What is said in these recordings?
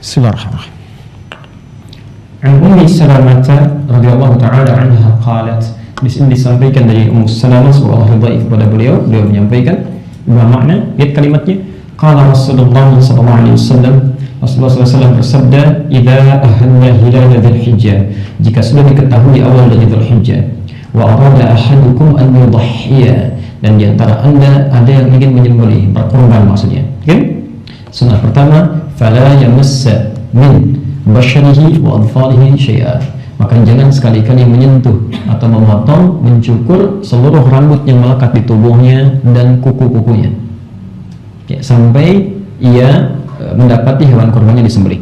Bismillahirrahmanirrahim. An Ummi Salamah radhiyallahu ta'ala anha qalat, di sini disampaikan dari Ummu Salamah, semoga Allah ridha kepada beliau menyampaikan dua makna lihat kalimatnya. Qala Rasulullah sallallahu alaihi wasallam, Rasulullah SAW bersabda, "Idza ahalla hilal dzulhijjah," jika sudah diketahui awal dari Dzulhijjah, "wa arada ahadukum an yudhhiya," dan di antara Anda ada yang ingin menyembelih, berkorban maksudnya. Oke? Sunnah pertama, fala yamassa min basyarihi wa adfarihi syai'a, maka jangan sekali-kali menyentuh atau memotong, mencukur seluruh rambut yang melekat di tubuhnya dan kuku-kukunya, ya, sampai ia mendapati hewan kurbannya disembelih.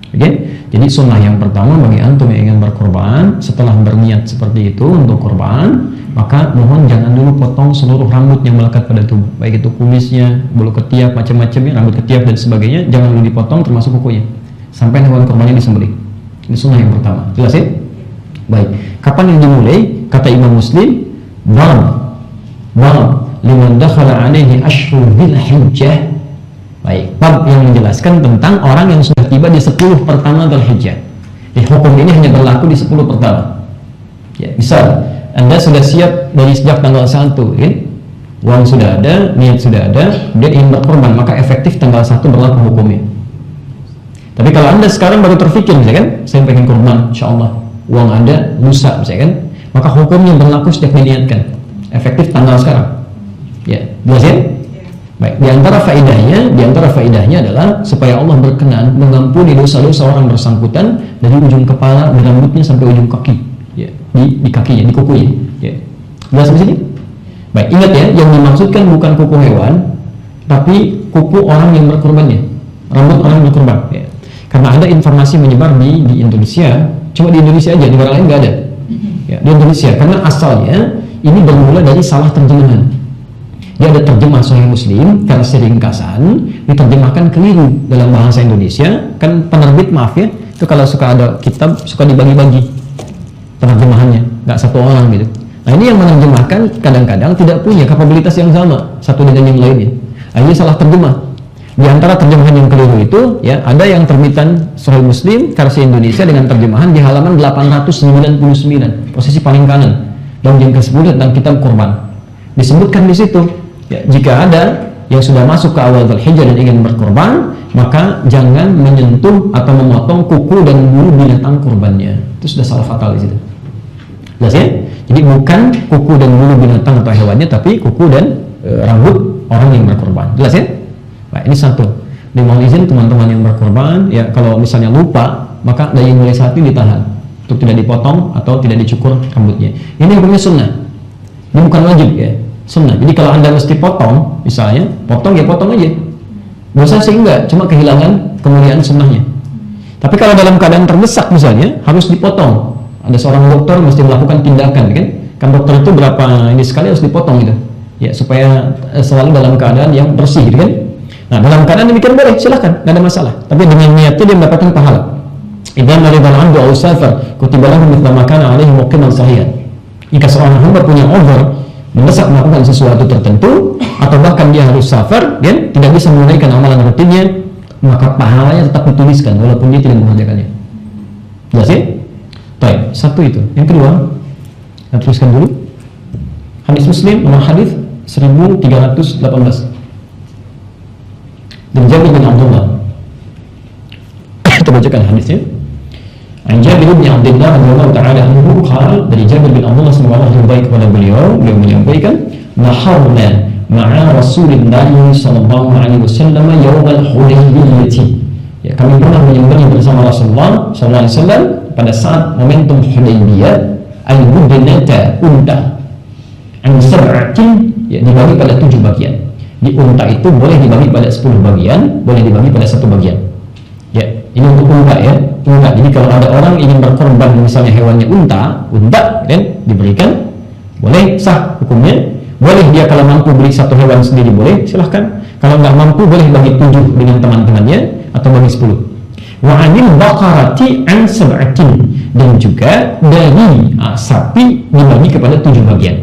Oke? Jadi sunnah yang pertama bagi antum yang ingin berkorban, setelah berniat seperti itu untuk korban, maka mohon jangan dulu potong seluruh rambut yang melekat pada tubuh, baik itu kumisnya, bulu ketiak, macam-macamnya, rambut ketiak dan sebagainya, jangan dulu dipotong termasuk kukunya sampai hewan kurbannya disembelih. Ini sunnah yang pertama. Jelas ya? Baik. Kapan yang dimulai? Kata Imam Muslim, bab liman dakhala alaihi ashhur dzulhijjah. Baik, bab yang menjelaskan tentang orang yang sudah tiba di 10 pertama Dzulhijjah. Hukum ini hanya berlaku di 10 pertama. Ya, misal Anda sudah siap dari sejak tanggal 1, ya? Uang sudah ada, niat sudah ada, dia ingin berkorban, maka efektif tanggal 1 berlaku hukumnya. Tapi kalau Anda sekarang baru terfikir, misalkan, saya pengen korban, insyaallah, uang ada, lusa, misalkan, maka hukumnya berlaku sejak diniatkan. Efektif tanggal sekarang. Ya, jelas ya? Baik, di antara faedahnya adalah supaya Allah berkenan mengampuni dosa-dosa orang bersangkutan dari ujung kepala dan rambutnya sampai ujung kaki, ya, di kakinya, di kukunya, ya. Jelas di sini? Baik, ingat ya, yang dimaksudkan bukan kuku hewan, tapi kuku orang yang berkorbannya, rambut orang yang berkorban, ya. Karena ada informasi menyebar di Indonesia, cuma di Indonesia aja, di negara lain nggak ada, ya, di Indonesia, karena asalnya ini bermula dari salah terjemahan. Dia ada terjemah Sahih Muslim, versi ringkasan, diterjemahkan keliru dalam bahasa Indonesia. Kan penerbit, maaf ya, itu kalau suka ada kitab, suka dibagi-bagi penerjemahannya, nggak satu orang gitu. Nah, ini yang menerjemahkan kadang-kadang tidak punya kapabilitas yang sama satu dengan yang lainnya. Akhirnya salah terjemah. Di antara terjemahan yang keliru itu, ya, ada yang terbitan Sahih Muslim versi Indonesia dengan terjemahan di halaman 899, posisi paling kanan, dalam yang ke-10 tentang kitab kurban. Disebutkan di situ, ya, jika ada yang sudah masuk ke awal Dzulhijjah dan ingin berkorban, maka jangan menyentuh atau memotong kuku dan bulu binatang kurbannya. Itu sudah salah fatal di situ. Jelas ya? Jadi bukan kuku dan bulu binatang atau hewannya, tapi kuku dan rambut orang yang berkorban. Jelas ya? Nah, ini satu. Mohon izin teman-teman yang berkorban, ya, kalau misalnya lupa, maka dari mulai saat ini ditahan untuk tidak dipotong atau tidak dicukur rambutnya. Ini hukumnya sunnah. Ini bukan wajib, ya. Sunnah. Jadi kalau Anda mesti potong, misalnya, potong ya potong aja. Dosa sih enggak, cuma kehilangan kemuliaan sunnahnya. Tapi kalau dalam keadaan terdesak misalnya, harus dipotong. Ada seorang dokter mesti melakukan tindakan, kan? Kan dokter itu berapa ini sekali harus dipotong gitu. Ya, supaya selalu dalam keadaan yang bersih gitu kan. Nah, dalam keadaan demikian boleh, silahkan, nggak ada masalah. Tapi dengan niatnya dia mendapatkan pahala. Idza maridal 'abdu aw safar, kutiba lahu mithla ma kana 'alaihi muqiman sahihan. Jika seorang hamba punya over, mendesak melakukan sesuatu tertentu, atau bahkan dia harus safar, dan tidak bisa menunaikan amalan rutinnya, maka pahalanya tetap dituliskan walaupun dia tidak mengerjakannya. Jelas ya? Baik, satu itu. Yang kedua, kita tuliskan dulu. Hadis Muslim nomor hadis 1318 dari Jabir bin Abdullah. Kita bacakan hadisnya. An Jabir bin Abdullah radhiyallahu ta'ala anhu qala, dari Jabir bin Abdullah semoga Allah ridha kepada beliau menyampaikan, naharna ma'a Rasulillah sallallahu alaihi wasallam yaumal Hudaybiyah. Ya, kami pernah menyembelih bersama Rasulullah sallallahu alaihi wasallam pada saat momentum Hudaybiyah, al-budnata, unta, an sab'atin, ya, dibagi pada 7 bagian. Di unta itu boleh dibagi pada 10 bagian, boleh dibagi pada 1 bagian. Ya, ini untuk unta ya, unta. Jadi kalau ada orang ingin berkorban misalnya hewannya unta, kan diberikan, boleh, sah hukumnya. Boleh dia kalau mampu beli 1 hewan sendiri boleh, silahkan. Kalau nggak mampu boleh bagi 7 dengan teman-temannya atau bagi 10. Wa 'anil baqarati an sab'atin, dan juga dari sapi dibagi kepada 7 bagian.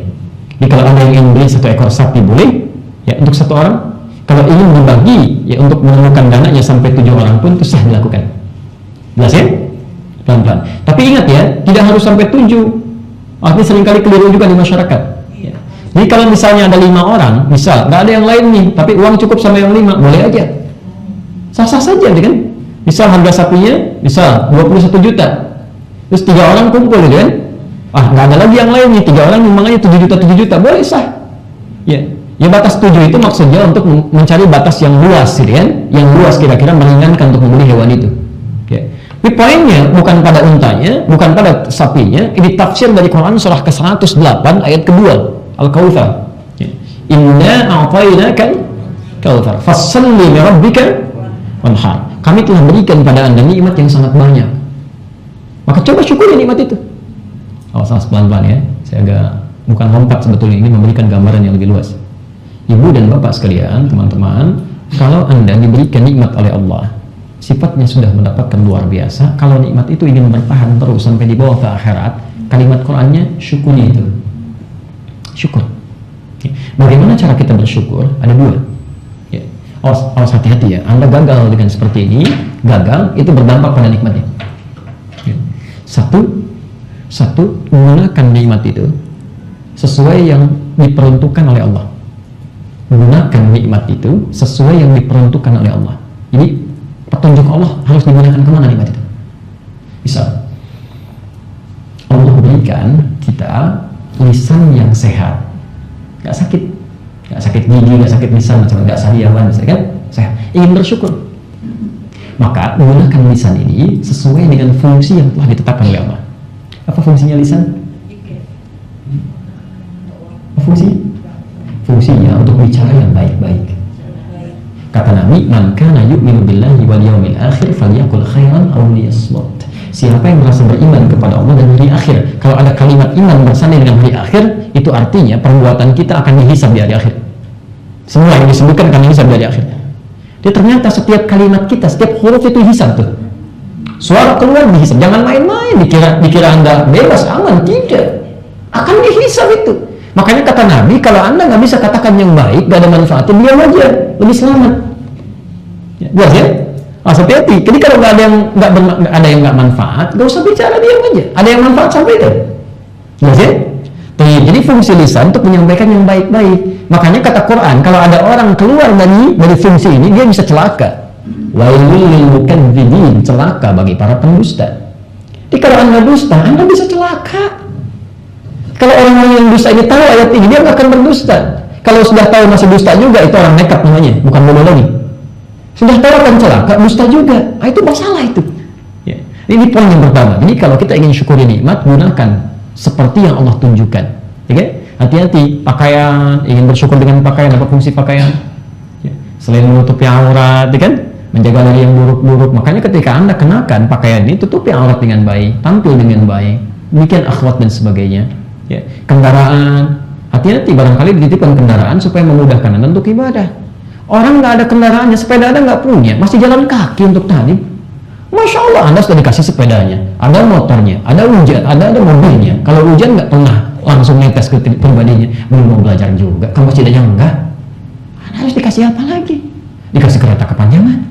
Jadi kalau ada yang ingin beli 1 ekor sapi boleh, ya, untuk 1 orang. Kalau ingin dibagi, ya, untuk menemukan dananya sampai 7 orang pun itu sah dilakukan. Tidak harus sampai 7. Artinya seringkali keliru juga di masyarakat. Ya. Jadi kalau misalnya ada 5 orang, misal nggak ada yang lain nih, tapi uang cukup sama yang 5, boleh aja. Sah-sah saja, kan? Misal harga sapinya, misal 21 juta. Terus 3 orang kumpul, kan? Nggak ada lagi yang lain nih, 3 orang memang aja 7 juta, boleh sah. Ya. Ya batas 7 itu maksudnya untuk mencari batas yang luas, kan? Yang luas kira-kira meringankan untuk membeli hewan itu. Ya. Tapi poinnya bukan pada untanya, bukan pada sapinya. Ini tafsir dari Quran surah ke-108 ayat kedua, Al-Kautsar. Ya. Inna a'tainakal kautsar, fassalli li rabbika wanhar. Kami telah berikan pada Anda nikmat yang sangat banyak. Maka coba syukuri nikmat itu. Awas pelan-pelan ya. Saya agak bukan lompat sebetulnya, ini memberikan gambaran yang lebih luas. Ibu dan bapak sekalian, teman-teman, kalau Anda diberikan nikmat oleh Allah, sifatnya sudah mendapatkan luar biasa. Kalau nikmat itu ingin bertahan terus sampai dibawa ke akhirat, kalimat Qur'annya syukuri itu. Syukur. Bagaimana cara kita bersyukur? Ada 2. Ya. Awas hati-hati ya. Anda gagal dengan seperti ini, gagal itu berdampak pada nikmatnya. Ya. Satu, menggunakan nikmat itu sesuai yang diperuntukkan oleh Allah. Gunakan nikmat itu sesuai yang diperuntukkan oleh Allah. Jadi petunjuk Allah harus digunakan kemana nikmat itu. Misal Allah berikan kita lisan yang sehat, gak sakit gigi, gak sakit lisan, gak sariawan, kan? Sehat, ingin bersyukur, maka gunakan lisan ini sesuai dengan fungsi yang telah ditetapkan oleh Allah. Apa fungsinya lisan? Fungsinya untuk bicara yang baik-baik. Kata Nabi, man kana yu'minu billahi wal yawmil akhir falyaqul khairan aw liyasmut. Siapa yang merasa beriman kepada Allah dan hari akhir, kalau ada kalimat iman bersanding dengan hari akhir, itu artinya perbuatan kita akan dihisab di hari akhir. Semua yang disebutkan akan dihisab di hari akhir. Jadi ternyata setiap kalimat kita, setiap huruf itu hisab tuh. Suara keluar dihisab. Jangan main-main dikira Anda bebas aman, tidak. Akan dihisab itu. Makanya kata Nabi, kalau Anda nggak bisa katakan yang baik, nggak ada manfaatnya, diam aja, lebih selamat. Jelas ya? Hati-hati. Jadi kalau nggak ada yang nggak manfaat, nggak usah bicara, diam aja. Ada yang manfaat sampaikan. Jelas ya? Jadi fungsi lisan untuk menyampaikan yang baik-baik. Makanya kata Quran, kalau ada orang keluar dari fungsi ini, dia bisa celaka. Wailul lil mukadzibin, celaka bagi para pendusta. Jadi kalau Anda dusta, Anda bisa celaka. Kalau orang yang dusta ini tahu ayat ini, dia nggak akan berdusta. Kalau sudah tahu masih dusta juga, itu orang nekat namanya, bukan bodoh lagi. Sudah tahu akan celaka, dusta juga. Itu masalah itu. Ya. Ini poin yang pertama. Jadi kalau kita ingin syukuri nikmat, gunakan seperti yang Allah tunjukkan. Okay? Hati-hati, pakaian, ingin bersyukur dengan pakaian, apa fungsi pakaian? Ya. Selain menutupi aurat, ya kan? Menjaga dari yang buruk-buruk. Makanya ketika Anda kenakan pakaian ini, tutupi aurat dengan baik, tampil dengan baik, bikin akhlak dan sebagainya. Ya, kendaraan, hati-hati, barangkali dititipkan kendaraan supaya memudahkan Anda untuk ibadah. Orang nggak ada kendaraannya, sepeda Anda nggak punya, masih jalan kaki untuk tadi. Masya Allah, Anda sudah dikasih sepedanya, ada motornya, ada hujan, ada mobilnya. Kalau hujan nggak pernah langsung netes ke pribadinya, belum mau belajar juga. Kalau masih ada yang enggak, Anda harus dikasih apa lagi? Dikasih kereta kepanjangan.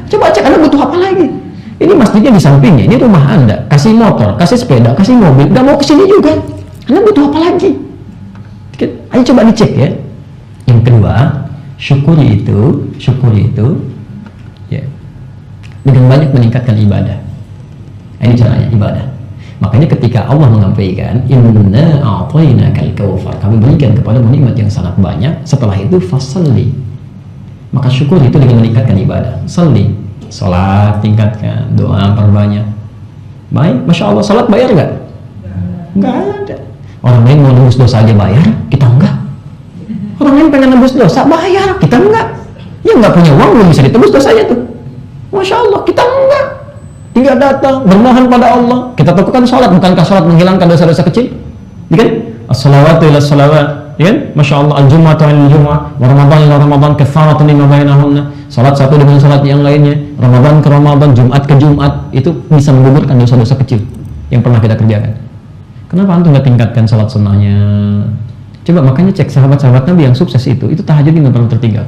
Coba cek Anda butuh apa lagi? Ini masjidnya di sampingnya, ini rumah Anda, kasih motor, kasih sepeda, kasih mobil, nggak mau kesini juga. Anda butuh apa lagi? Ayo coba dicek ya. Yang kedua, syukuri itu ya, dengan banyak meningkatkan ibadah. Ini caranya ibadah. Makanya ketika Allah menyampaikan inna a'tainakal kautsar, kami berikan kepadamu nikmat yang sangat banyak, setelah itu fasalli, maka syukur itu dengan meningkatkan ibadah. Salli, salat tingkatkan, doa perbanyak. Baik, Masya Allah, salat bayar nggak? Nggak ada. Orang lain mau nebus dosa aja bayar, kita enggak. Orang lain pengen nebus dosa bayar, kita enggak. Dia nggak punya uang, belum bisa ditebus dosanya tuh. Masya Allah, kita enggak. Tinggal datang, bermohon pada Allah. Kita lakukan salat, bukankah salat menghilangkan dosa-dosa kecil? Kan? As-salawatu ila salawat, kan? Masya Allah, al-jum'atu al-jum'ah, wa Ramadan ila Ramadan, kafaratun lima bainahunna. Salat satu dengan salat yang lainnya, Ramadan ke Ramadan, Jumat ke Jumat, itu bisa menggugurkan dosa-dosa kecil yang pernah kita kerjakan. Kenapa antum nggak tingkatkan salat sunnahnya? Coba, makanya cek sahabat-sahabat Nabi yang sukses itu tahajudnya nggak pernah tertinggal.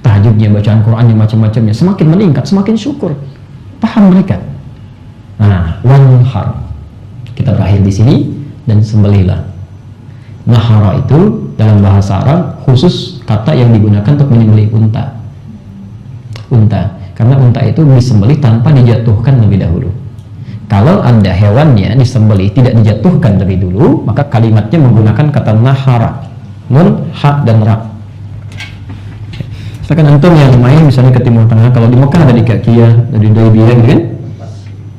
Tahajudnya, bacaan Qurannya, macam-macamnya, semakin meningkat, semakin syukur. Paham mereka. Nah, wanhar, Kita berakhir di sini dan sembelihlah. Nahara itu dalam bahasa Arab khusus kata yang digunakan untuk menyembelih unta. Unta, karena unta itu disembelih tanpa dijatuhkan lebih dahulu. Kalau ada hewannya disembelih tidak dijatuhkan lebih dulu, maka kalimatnya menggunakan kata nahara, nun, ha, dan ra. Misalkan antum yang main misalnya ke Timur Tengah, kalau di Mekah ada di Kakiyah, ada di Daibiyah gitu kan?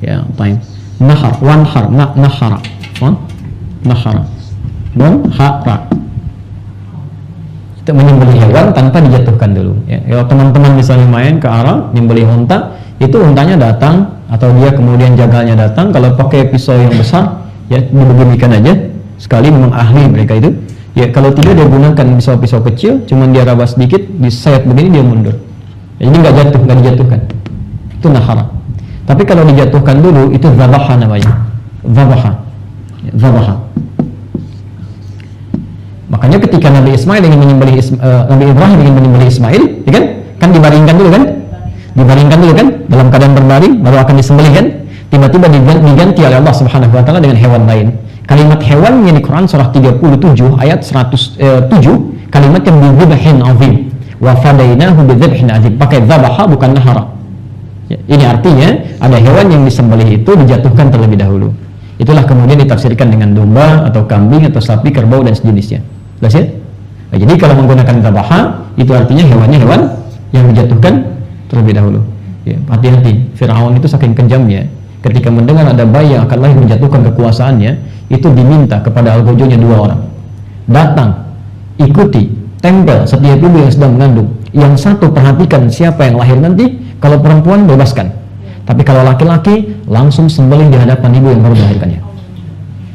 Ya, fine. Nahar, wanhar, nahara, nahara, nun, ha, ra. Kita menyembelih hewan tanpa dijatuhkan dulu. Ya, kalau teman-teman misalnya main ke Arab, menyembelih unta, itu untanya datang atau dia kemudian jagalnya datang. Kalau pakai pisau yang besar, ya dibeginikan aja. Sekali memang ahli mereka itu. Ya kalau tidak dia gunakan pisau-pisau kecil, cuman dia rabas sedikit, disayat begini dia mundur. Ya, jadi nggak jatuh, nggak dijatuhkan. Itu nahara. Tapi kalau dijatuhkan dulu itu zabaha namanya. Zabaha. Ya, zabaha. Makanya ketika Nabi Ismail ingin menyembelih Nabi Ibrahim ingin menyembelih Ismail, ya kan? Kan dibaringkan dulu kan? Dibaringkan dulu kan? Dalam keadaan berbaring baru akan disembelih kan? Tiba-tiba diganti oleh Allah Subhanahu wa taala dengan hewan lain. Kalimat hewannya di Quran surah 37 ayat 107 kalimat yang bidzabhin azim wa fadainahu bidzabhin azim, pakai dzabaha bukan nahara. Ya, ini artinya ada hewan yang disembelih itu dijatuhkan terlebih dahulu. Itulah kemudian ditafsirkan dengan domba atau kambing atau sapi, kerbau dan sejenisnya. Jelas ya? Nah, jadi kalau menggunakan dzabaha itu artinya hewannya hewan yang dijatuhkan terlebih dahulu. Ya, hati-hati. Firaun itu saking kejamnya, ketika mendengar ada bayi yang akan lahir menjatuhkan kekuasaannya, itu diminta kepada algojonya 2 orang. Datang, ikuti, tempel setiap ibu yang sedang mengandung. Yang satu perhatikan siapa yang lahir nanti, kalau perempuan bebaskan. Tapi kalau laki-laki langsung sembelih di hadapan ibu yang baru melahirkannya.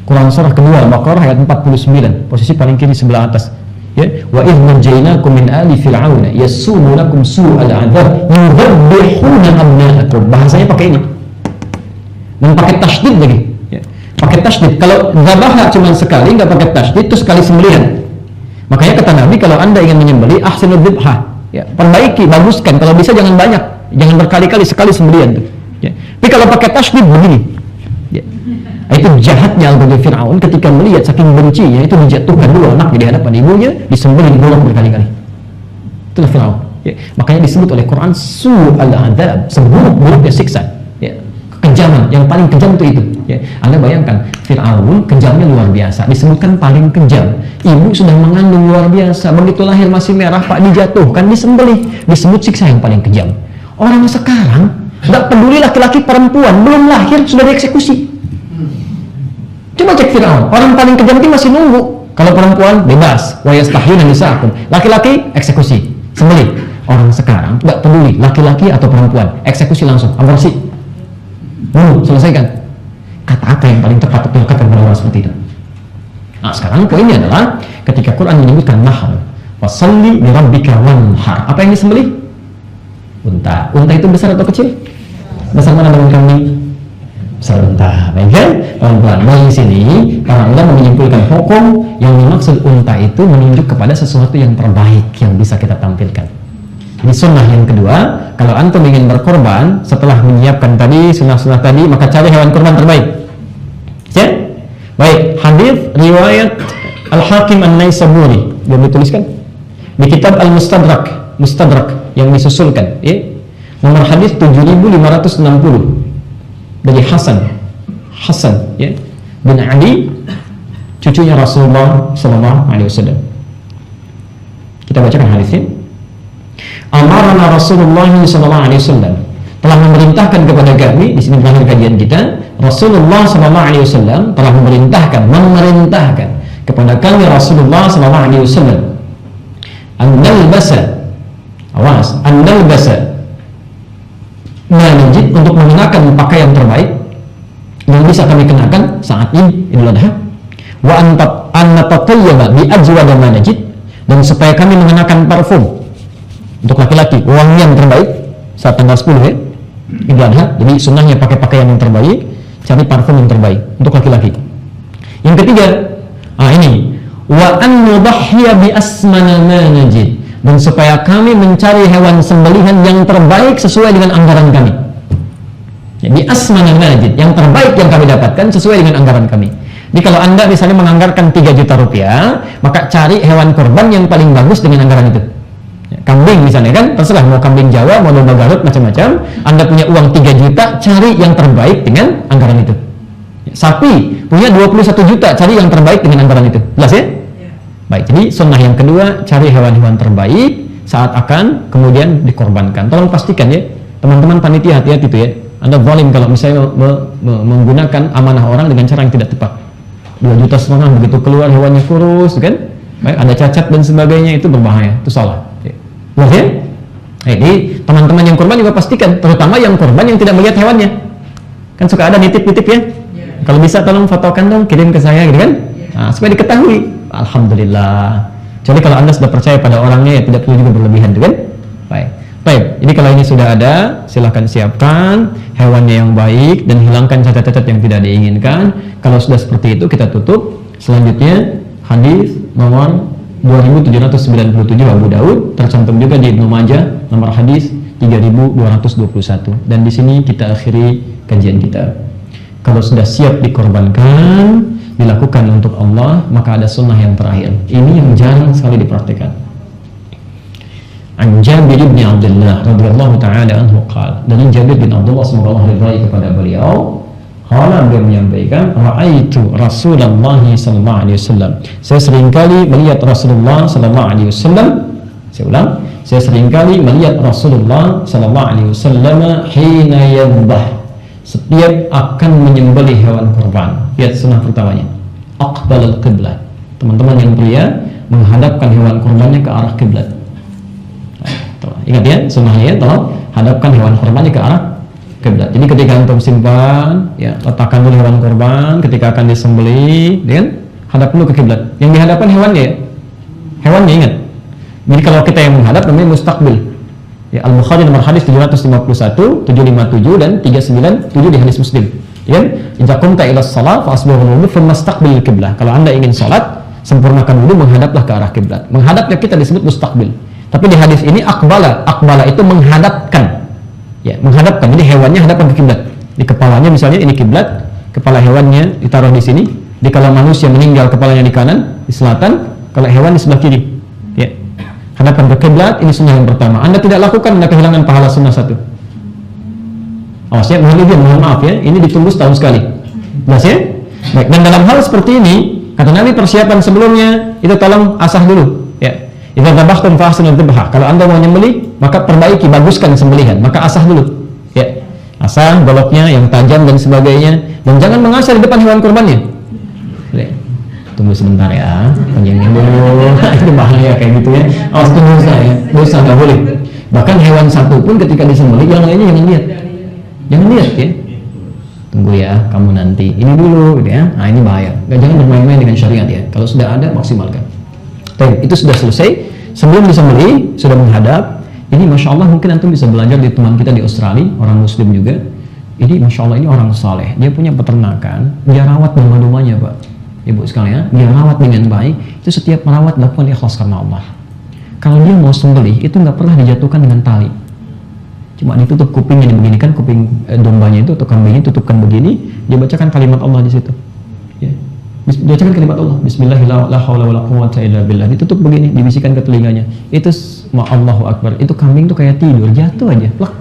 Quran surah kedua Al-Baqarah ayat 49, posisi paling kiri sebelah atas. Ya, wa idh najaynakum min ali fir'auna yasumunakum su'al 'adzab yudhabbihuna abna'akum. Bahasanya pakai ini. Dan pakai tasydid lagi. Ya. Pakai tasydid. Kalau zabaha cuma sekali, nggak pakai tasydid, itu sekali sembelihan. Makanya kata Nabi, kalau anda ingin menyembelih, ahsinu dzibha. Ya, perbaiki, baguskan. Kalau bisa jangan banyak, jangan berkali-kali, sekali sembelihan tuh. Ya. Tapi kalau pakai tasydid begini. Ya. Itu jahatnya Al-Ghadab Fir'aun ketika melihat saking bencinya itu dijatuhkan dulu anaknya di hadapan ibunya, disembelih, digolok berkali-kali. Itulah Fir'aun. Ya. Makanya disebut oleh Quran su'al 'adzab, seburuk-buruknya siksa. Ya. Kejaman yang paling kejam itu. Ya. Anda bayangkan Fir'aun kejamnya luar biasa, disebutkan paling kejam. Ibu sudah mengandung luar biasa, begitu lahir masih merah Pak, dijatuhkan, disembelih, disebut siksa yang paling kejam. Orang sekarang nggak peduli laki-laki perempuan, belum lahir sudah dieksekusi. Coba cek Fir'aun, orang paling kejam itu masih nunggu. Kalau perempuan bebas, wa yastahyuna nisa'akum. Laki-laki eksekusi, sembelih. Orang sekarang nggak peduli laki-laki atau perempuan, eksekusi langsung, aborsi. Selesaikan. Kata apa yang paling tepat untuk dilakukan kepada orang seperti itu? Nah, sekarang poinnya adalah ketika Quran menyebutkan nahar, wasalli li rabbika wanhar. Apa yang disembelih? Unta. Unta itu besar atau kecil? Besar mana dengan kambing? Besar unta. Baik kan? Pelan-pelan. Dari sini para ulama menyimpulkan hukum yang dimaksud unta itu menunjuk kepada sesuatu yang terbaik yang bisa kita tampilkan. Ini sunnah yang kedua. Kalau antum ingin berkorban setelah menyiapkan tadi sunnah-sunnah tadi, maka cari hewan korban terbaik. Ya? Baik, hadis riwayat Al-Hakim An-Naisaburi yang dituliskan di kitab Al-Mustadrak, Mustadrak yang disusulkan, ya. Nomor hadis 7560 dari Hasan, ya, bin Ali, cucunya Rasulullah sallallahu alaihi wasallam. Kita bacakan hadisnya. Amarna Rasulullah sallallahu alaihi wasallam, telah memerintahkan kepada kami, di sini berakhir kajian kita. Rasulullah sallallahu alaihi wasallam telah memerintahkan kepada kami Rasulullah sallallahu alaihi wasallam an-nalbasa najid, untuk mengenakan pakaian terbaik yang bisa kami kenakan saat Idul Adha, wa an natatayyaba bi ajwada ma najid, dan supaya kami mengenakan parfum untuk laki-laki, wangian terbaik saat tanggal 10 ya, Idul Adha. Jadi sunnahnya pakai pakaian yang terbaik, cari parfum yang terbaik untuk laki-laki. Yang ketiga, ini wa an nudahhiya bi asmana ma najid, dan supaya kami mencari hewan sembelihan yang terbaik sesuai dengan anggaran kami. Jadi asmanal majid, yang terbaik yang kami dapatkan sesuai dengan anggaran kami. Jadi kalau Anda misalnya menganggarkan 3 juta rupiah, maka cari hewan kurban yang paling bagus dengan anggaran itu. Ya, kambing misalnya kan, terserah mau kambing Jawa, mau domba Garut, macam-macam. Anda punya uang 3 juta, cari yang terbaik dengan anggaran itu. Ya, sapi punya 21 juta, cari yang terbaik dengan anggaran itu. Jelas ya? Baik, jadi sunnah yang kedua, cari hewan-hewan terbaik saat akan kemudian dikorbankan. Tolong pastikan ya, teman-teman panitia, hati-hati itu ya. Anda zalim kalau misalnya menggunakan amanah orang dengan cara yang tidak tepat. 2,5 juta begitu keluar hewannya kurus kan, baik, ada cacat dan sebagainya, itu berbahaya, itu salah. Jelas ya? Jadi teman-teman yang korban juga pastikan, terutama yang korban yang tidak melihat hewannya. Kan suka ada nitip-nitip ya. Kalau bisa tolong fotokan dong, kirim ke saya gitu kan. Nah, supaya diketahui. Alhamdulillah. Jadi kalau Anda sudah percaya pada orangnya, ya tidak perlu juga berlebihan, gitu kan? Baik. Baik, jadi kalau ini sudah ada, silahkan siapkan hewannya yang baik dan hilangkan cacat-cacat yang tidak diinginkan. Kalau sudah seperti itu, kita tutup. Selanjutnya, hadis nomor 2797 Abu Daud, tercantum juga di Ibnu Majah, nomor hadis 3221. Dan di sini kita akhiri kajian kita. Kalau sudah siap dikorbankan, dilakukan untuk Allah, maka ada sunnah yang terakhir. Ini yang jarang sekali dipraktikkan. An Jabir bin Abdullah radhiyallahu taala anhu qala, dari Jabir bin Abdullah semoga Allah ridhai kepada beliau, qala, beliau menyampaikan, ra'aitu Rasulullah sallallahu alaihi wasallam, saya seringkali melihat Rasulullah sallallahu alaihi wasallam. Saya ulang, saya seringkali melihat Rasulullah sallallahu alaihi wasallam hina yadhbah, setiap akan menyembelih hewan kurban. Lihat sunnah pertamanya, aqbalal qiblat. Teman-teman yang pria menghadapkan hewan kurbannya ke arah kiblat. Ingat ya, sunnahnya ya, tolong hadapkan hewan kurbannya ke arah kiblat. Jadi ketika antum simpan, ya, letakkan dulu hewan kurban, ketika akan disembelih, ya kan, hadap dulu ke kiblat. Yang dihadapkan hewannya ya, hewannya ingat. Jadi kalau kita yang menghadap namanya mustaqbil. Ya, Al-Bukhari nomor hadis 751, 757 dan 397 di hadis Muslim. Ya kan? Idza qumta ila shalah fa asbihul wudu thumma istaqbil qiblah. Kalau Anda ingin salat, sempurnakan wudu, menghadaplah ke arah kiblat. Menghadapnya kita disebut mustaqbil. Tapi di hadis ini akbala itu menghadapkan, ya, menghadapkan. Jadi hewannya hadapkan ke kiblat. Di kepalanya misalnya ini kiblat, kepala hewannya ditaruh di sini. Di kalau manusia meninggal kepalanya di kanan, di selatan, kalau hewan di sebelah kiri. Ya, hadapkan ke kiblat. Ini sunnah yang pertama. Anda tidak lakukan, Anda kehilangan pahala sunnah satu. Awas ya, mohon maaf ya, ini ditunggu setahun sekali. Jelas ya? Baik. Dan dalam hal seperti ini, kata Nabi, persiapan sebelumnya itu tolong asah dulu. Ya. Idza dzabhtum fa ahsinu dzabha. Kalau Anda mau nyembelih, maka perbaiki, baguskan sembelihan, maka asah dulu. Ya. Asah goloknya yang tajam dan sebagainya, dan jangan mengasah di depan hewan kurbannya. Ya. Tunggu sebentar ya, penjengin dulu. Itu bahaya kayak gitu ya. Awas itu dosa ya. Dosa enggak boleh. Bahkan hewan satu pun ketika disembelih, yang lainnya jangan lihat. Jangan lihat ya. Tunggu ya, kamu nanti. Ini dulu gitu ya. Nah, ini bahaya. Jangan bermain-main dengan syariat ya. Kalau sudah ada, maksimalkan. Tapi itu sudah selesai. Sebelum disembelih, sudah menghadap. Ini Masya Allah, mungkin antum bisa belajar di teman kita di Australia, orang Muslim juga. Ini Masya Allah, ini orang saleh. Dia punya peternakan, dia rawat domba-dombanya, Pak. Ibu sekalian, dia rawat dengan baik. Itu setiap merawat lakukan ikhlas karena Allah. Kalau dia mau sembelih, itu nggak pernah dijatuhkan dengan tali. Cuma ditutup kupingnya begini kan, kuping dombanya itu atau kambingnya tutupkan begini, dia bacakan kalimat Allah di situ. Ya. Dia bacakan kalimat Allah, Bismillahirrahmanirrahim, ditutup begini, dibisikkan ke telinganya. Itu Allahu Akbar. Itu kambing tuh kayak tidur, jatuh aja, plak,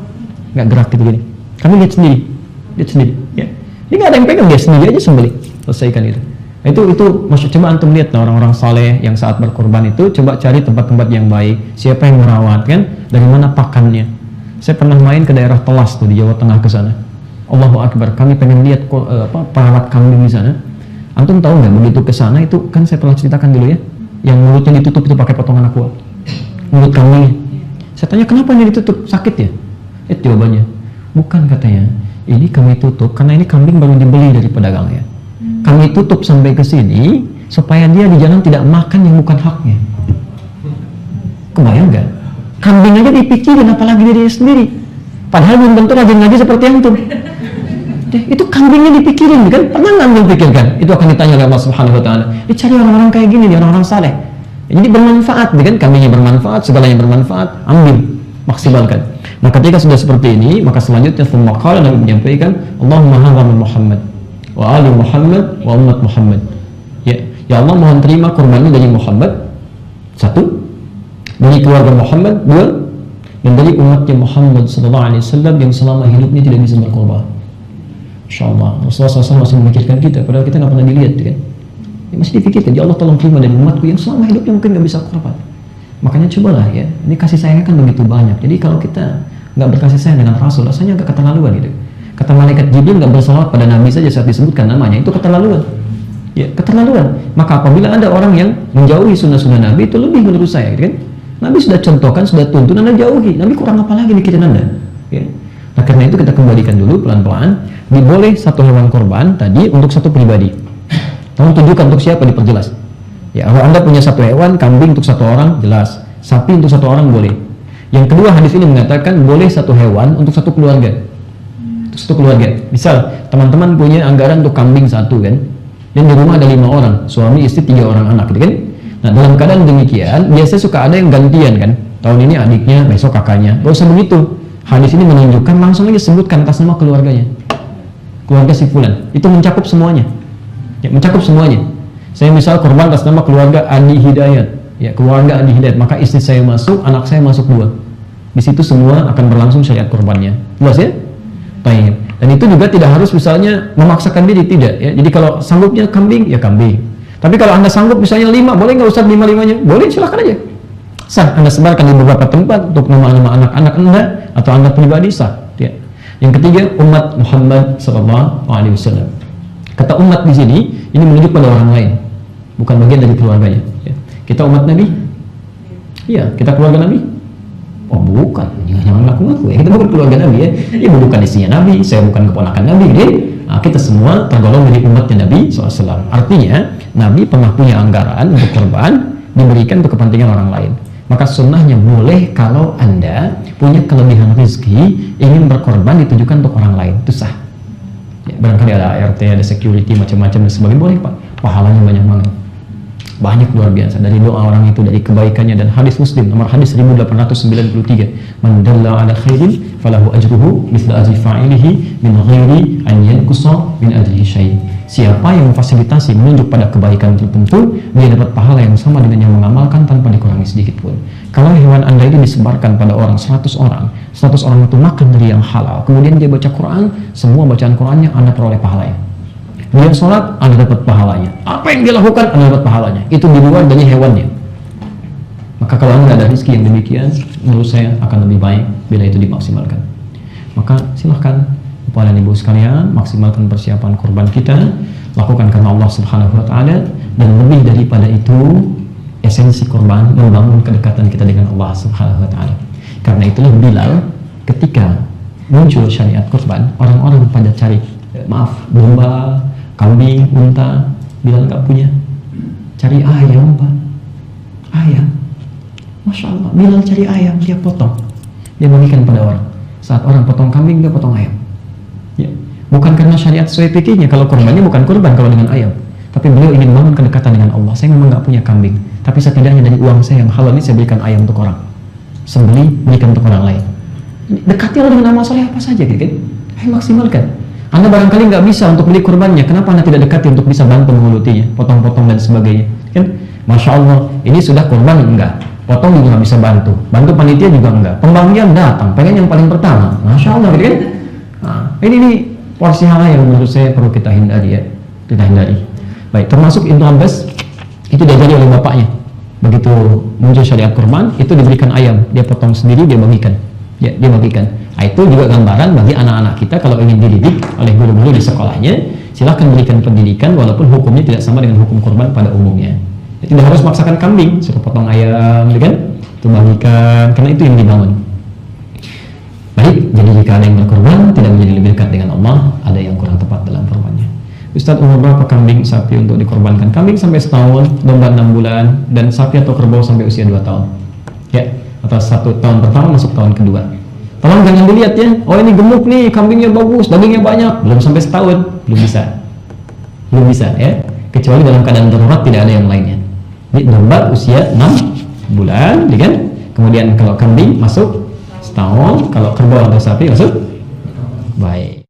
nggak gerak gitu gini. Kami lihat sendiri, ya. Ini nggak ada yang pegang, dia sendiri aja sembelih, selesaikan itu. Itu maksud, coba antum lihat nah, orang-orang saleh yang saat berkorban itu, coba cari tempat-tempat yang baik, siapa yang merawat kan, dari mana pakannya. Saya pernah main ke daerah Telas tuh di Jawa Tengah ke sana. Allahu Akbar, kami pengen lihat perawat kambing di sana. Antum tahu nggak, begitu ke sana itu kan saya pernah ceritakan dulu ya, yang mulutnya ditutup itu pakai potongan aqua, mulut kambingnya. Saya tanya kenapa ini ditutup, sakit ya? Jawabannya, bukan katanya, ini kami tutup karena ini kambing baru dibeli dari pedagang ya. Kami tutup sampai ke sini supaya dia di jalan tidak makan yang bukan haknya. Kebayang nggak? Kambing aja dipikirin, apalagi diri sendiri. Padahal belum tentu rajin ngaji seperti antum. Itu kambingnya dipikirin kan? Pernah nggak antum pikirkan? Itu akan ditanya oleh Allah Subhanahu Wa Taala. Dicari orang-orang kayak gini, orang-orang saleh. Jadi bermanfaat, kan? Kambingnya bermanfaat, segalanya bermanfaat. Ambil, maksimalkan. Nah, ketika sudah seperti ini, maka selanjutnya qala Nabi menyampaikan, Allahumma hadza min Muhammad wa ali Muhammad wa ummat Muhammad. Ya Allah, mohon terima kurban dari Muhammad, satu, dari keluarga Muhammad, dua, dan dari umatnya Muhammad sallallahu alaihi wasallam yang selama hidupnya tidak bisa berkorban. Insyaallah Rasulullah SAW masih memikirkan kita, padahal kita nggak pernah dilihat kan. Ya, masih dipikirkan, ya Allah tolong terima dari umatku yang selama hidupnya mungkin nggak bisa korban. Makanya cobalah ya, ini kasih sayangnya kan begitu banyak. Jadi kalau kita nggak berkasih sayang dengan Rasul, rasanya agak keterlaluan gitu. Kata malaikat Jibril nggak bersalawat pada Nabi saja saat disebutkan namanya, itu keterlaluan. Ya, keterlaluan. Maka apabila ada orang yang menjauhi sunnah-sunnah Nabi, itu lebih menurut saya, gitu kan? Nabi sudah contohkan, sudah tuntun, Anda jauhi. Nabi kurang apa lagi mikirin Anda? Ya. Nah, karena itu kita kembalikan dulu pelan-pelan. Diboleh satu hewan korban tadi untuk satu pribadi. Tolong tunjukkan untuk siapa, diperjelas. Ya, kalau Anda punya satu hewan, kambing untuk satu orang, jelas. Sapi untuk satu orang boleh. Yang kedua, hadis ini mengatakan boleh satu hewan untuk satu keluarga. Untuk satu keluarga. Misal, teman-teman punya anggaran untuk kambing satu kan? Dan di rumah ada 5 orang, suami, istri, 3 orang anak, gitu kan? Nah, dalam keadaan demikian, biasanya suka ada yang gantian kan? Tahun ini adiknya, besok kakaknya. Gak usah begitu. Hadis ini menunjukkan langsung aja sebutkan atas nama keluarganya. Keluarga si fulan. Itu mencakup semuanya. Ya, mencakup semuanya. Saya misal korban atas nama keluarga Adi Hidayat. Ya, keluarga Adi Hidayat. Maka istri saya masuk, anak saya masuk 2. Di situ semua akan berlangsung syariat korbannya. Jelas ya? Baik. Dan itu juga tidak harus misalnya memaksakan diri, tidak ya. Jadi kalau sanggupnya kambing, ya kambing. Tapi kalau Anda sanggup misalnya 5, boleh nggak usah 5-5-nya? Boleh, silahkan aja. Sah, Anda sebarkan di beberapa tempat untuk nama-nama anak-anak Anda atau Anda pribadi, sah. Ya. Yang ketiga, umat Muhammad sallallahu alaihi wasallam. Kata umat di sini, ini menunjuk pada orang lain, bukan bagian dari keluarganya. Ya. Kita umat Nabi? Iya, kita keluarga Nabi? Oh bukan, jangan ngaku-ngaku ya. Kita bukan keluarga Nabi ya. Ibu bukan istrinya Nabi, saya bukan keponakan Nabi. Jadi nah, kita semua tergolong dari umatnya Nabi SAW. Artinya Nabi pernah punya anggaran untuk korban diberikan untuk kepentingan orang lain. Maka sunnahnya boleh kalau Anda punya kelebihan rezeki ingin berkorban ditujukan untuk orang lain, itu sah. Ya, barangkali ada ART, ada security macam-macam dan sebagainya, boleh Pak. Pahalanya banyak banget. Banyak luar biasa dari doa orang itu, dari kebaikannya. Dan hadis Muslim nomor hadis 1893, man dalla ala khairin falahu ajruhu mithla ajri fa'ilihi min ghairi an yanqusa min ajrihi syai'. Siapa yang memfasilitasi, menunjuk pada kebaikan tertentu, dia dapat pahala yang sama dengan yang mengamalkan tanpa dikurangi sedikit pun. Kalau hewan Anda ini disebarkan pada orang 100 orang, 100 orang itu makan dari yang halal, kemudian dia baca Quran, semua bacaan Qurannya Anda peroleh pahalanya. Dia sholat, Anda dapat pahalanya. Apa yang dia lakukan, Anda dapat pahalanya. Itu di luar dari hewannya. Maka kalau Anda ada rezeki yang demikian, menurut saya akan lebih baik bila itu dimaksimalkan. Maka silahkan Bapak dan Ibu sekalian, maksimalkan persiapan kurban kita, lakukan karena Allah Subhanahu wa Ta'ala, dan lebih daripada itu, esensi kurban membangun kedekatan kita dengan Allah Subhanahu wa Ta'ala. Karena itulah Bilal, ketika muncul syariat kurban, orang-orang pada cari domba, kambing, unta. Bilal nggak punya, cari ayam Pak. Ayam, Masya Allah, Bilal cari ayam, dia potong, dia bagikan pada orang. Saat orang potong kambing, dia potong ayam ya. Bukan karena syariat sesuai fikihnya, kalau kurbannya bukan kurban kalau dengan ayam, tapi beliau ingin bangun kedekatan dengan Allah. Saya memang nggak punya kambing, tapi setidaknya dari uang saya yang halal ini saya berikan ayam untuk orang, sembeli berikan untuk orang lain. Dekati Allah dengan amal soleh apa saja gitu kan. Ayo maksimalkan. Anda barangkali nggak bisa untuk beli kurbannya, kenapa Anda tidak dekati untuk bisa bantu mengulutinya, potong-potong dan sebagainya kan? Masya Allah, ini sudah kurban enggak, potong juga nggak bisa bantu panitia juga enggak, pembagian datang pengen yang paling pertama, Masya Allah gitu kan. Nah, ini porsi hal yang menurut saya perlu kita hindari ya, kita hindari. Baik, termasuk Ibnu Abbas itu diajari oleh bapaknya, begitu muncul syariat kurban itu diberikan ayam, dia potong sendiri, dia bagikan ya, dia bagikan. Nah, itu juga gambaran bagi anak-anak kita kalau ingin dididik oleh guru-guru di sekolahnya, silahkan berikan pendidikan walaupun hukumnya tidak sama dengan hukum kurban pada umumnya. Tidak harus memaksakan kambing, suruh potong ayam, kan? Itu bagikan, karena itu yang dibangun. Baik, jadi jika ada yang berkorban tidak menjadi lebih dekat dengan Allah, ada yang kurang tepat dalam korbannya. Ustadz, umur berapa kambing sapi untuk dikorbankan? Kambing sampai setahun, domba 6 bulan, dan sapi atau kerbau sampai usia 2 tahun. Ya, atau 1 tahun pertama masuk tahun kedua. Tolong jangan dilihat ya, oh ini gemuk nih, kambingnya bagus, dagingnya banyak, belum sampai setahun, belum bisa ya, kecuali dalam keadaan darurat tidak ada yang lainnya. Jadi domba usia 6 bulan, kan? Kemudian kalau kambing masuk setahun, kalau kerbau atau sapi masuk. Baik.